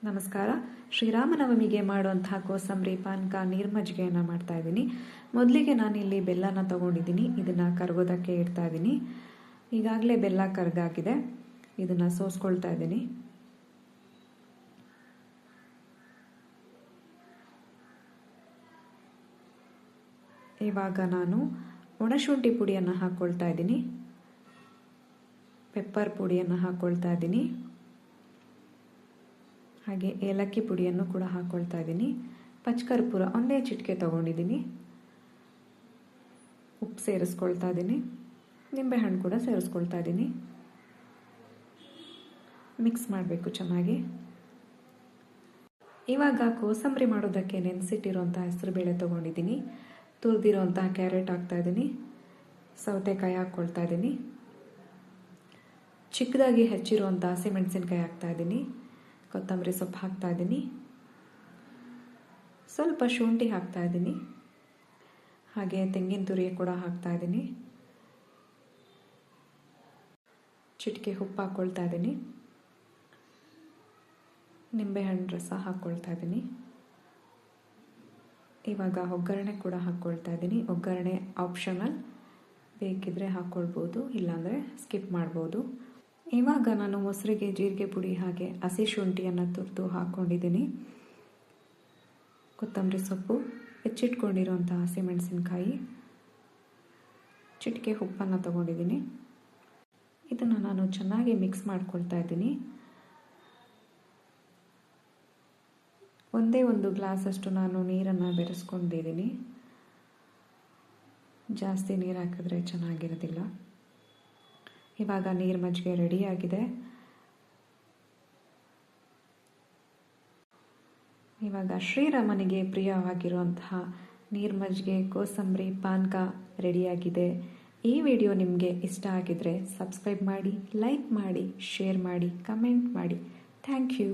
ನಮಸ್ಕಾರ. ಶ್ರೀರಾಮನವಮಿಗೆ ಮಾಡುವಂತಹ ಕೋಸಂಬರಿ ಪಾನಕ ನೀರ್ಮಜ್ಜಿಗೆಯನ್ನು ಮಾಡ್ತಾ ಇದ್ದೀನಿ. ಮೊದಲಿಗೆ ನಾನಿಲ್ಲಿ ಬೆಲ್ಲನ ತೊಗೊಂಡಿದ್ದೀನಿ. ಇದನ್ನು ಕರಗೋದಕ್ಕೆ ಇಡ್ತಾ ಇದ್ದೀನಿ. ಈಗಾಗಲೇ ಬೆಲ್ಲ ಕರಗಾಗಿದೆ. ಇದನ್ನು ಸೋಸ್ಕೊಳ್ತಾ ಇದ್ದೀನಿ. ಇವಾಗ ನಾನು ಒಣಶುಂಠಿ ಪುಡಿಯನ್ನು ಹಾಕ್ಕೊಳ್ತಾ ಇದ್ದೀನಿ. ಪೆಪ್ಪರ್ ಪುಡಿಯನ್ನು ಹಾಕ್ಕೊಳ್ತಾ ಇದ್ದೀನಿ. ಹಾಗೆ ಏಲಕ್ಕಿ ಪುಡಿಯನ್ನು ಕೂಡ ಹಾಕ್ಕೊಳ್ತಾ ಇದ್ದೀನಿ. ಪಚ್ಕರ್ಪೂರ ಒಂದೇ ಚಿಟಿಕೆ ತೊಗೊಂಡಿದ್ದೀನಿ. ಉಪ್ಪು ಸೇರಿಸ್ಕೊಳ್ತಾ ಇದ್ದೀನಿ. ನಿಂಬೆಹಣ್ಣು ಕೂಡ ಸೇರಿಸ್ಕೊಳ್ತಾ ಇದ್ದೀನಿ. ಮಿಕ್ಸ್ ಮಾಡಬೇಕು ಚೆನ್ನಾಗಿ. ಇವಾಗ ಕೋಸಂಬರಿ ಮಾಡೋದಕ್ಕೆ ನೆನೆಸಿಟ್ಟಿರೋಂಥ ಹೆಸರುಬೇಳೆ ತೊಗೊಂಡಿದ್ದೀನಿ. ತುರಿದಿರೋಂಥ ಕ್ಯಾರೆಟ್ ಹಾಕ್ತಾಯಿದ್ದೀನಿ. ಸೌತೆಕಾಯಿ ಹಾಕ್ಕೊಳ್ತಾ ಇದ್ದೀನಿ. ಚಿಕ್ಕದಾಗಿ ಹೆಚ್ಚಿರುವಂಥ ಹಸಿಮೆಣಸಿನ್ಕಾಯಿ ಹಾಕ್ತಾಯಿದ್ದೀನಿ. ಕೊತ್ತಂಬರಿ ಸೊಪ್ಪು ಹಾಕ್ತಾ ಇದ್ದೀನಿ. ಸ್ವಲ್ಪ ಶುಂಠಿ ಹಾಕ್ತಾ ಇದ್ದೀನಿ. ಹಾಗೆ ತೆಂಗಿನ ತುರಿ ಕೂಡ ಹಾಕ್ತಾ ಇದ್ದೀನಿ. ಚಿಟಿಕೆ ಉಪ್ಪು ಹಾಕ್ಕೊಳ್ತಾ ಇದ್ದೀನಿ. ನಿಂಬೆಹಣ್ಣು ರಸ ಹಾಕ್ಕೊಳ್ತಾ ಇದ್ದೀನಿ. ಇವಾಗ ಒಗ್ಗರಣೆ ಕೂಡ ಹಾಕ್ಕೊಳ್ತಾ ಇದ್ದೀನಿ. ಒಗ್ಗರಣೆ ಆಪ್ಷನಲ್, ಬೇಕಿದ್ರೆ ಹಾಕ್ಕೊಳ್ಬೋದು, ಇಲ್ಲಾಂದರೆ ಸ್ಕಿಪ್ ಮಾಡ್ಬೋದು. ಇವಾಗ ನಾನು ಮೊಸರಿಗೆ ಜೀರಿಗೆ ಪುಡಿ ಹಾಗೆ ಹಸಿ ಶುಂಠಿಯನ್ನು ತುರಿದು ಹಾಕ್ಕೊಂಡಿದ್ದೀನಿ. ಕೊತ್ತಂಬರಿ ಸೊಪ್ಪು, ಹೆಚ್ಚಿಟ್ಕೊಂಡಿರೋಂಥ ಹಸಿಮೆಣಸಿನ್ಕಾಯಿ, ಚಿಟಿಕೆ ಉಪ್ಪನ್ನು ತೊಗೊಂಡಿದ್ದೀನಿ. ಇದನ್ನು ನಾನು ಚೆನ್ನಾಗಿ ಮಿಕ್ಸ್ ಮಾಡ್ಕೊಳ್ತಾ ಇದ್ದೀನಿ. ಒಂದೇ ಒಂದು ಗ್ಲಾಸಷ್ಟು ನಾನು ನೀರನ್ನು ಬೆರೆಸ್ಕೊಂಡಿದ್ದೀನಿ. ಜಾಸ್ತಿ ನೀರು ಹಾಕಿದ್ರೆ ಚೆನ್ನಾಗಿರೋದಿಲ್ಲ. ಇವಾಗ ನೀರು ಮಜ್ಜಿಗೆ ರೆಡಿಯಾಗಿದೆ. ಇವಾಗ ಶ್ರೀರಾಮನಿಗೆ ಪ್ರಿಯವಾಗಿರುವಂತಹ ನೀರು ಮಜ್ಜಿಗೆ ಕೋಸಂಬರಿ ಪಾನಕ ರೆಡಿಯಾಗಿದೆ. ಈ ವಿಡಿಯೋ ನಿಮಗೆ ಇಷ್ಟ ಆಗಿದ್ರೆ ಸಬ್ಸ್ಕ್ರೈಬ್ ಮಾಡಿ, ಲೈಕ್ ಮಾಡಿ, ಶೇರ್ ಮಾಡಿ, ಕಮೆಂಟ್ ಮಾಡಿ. Thank you.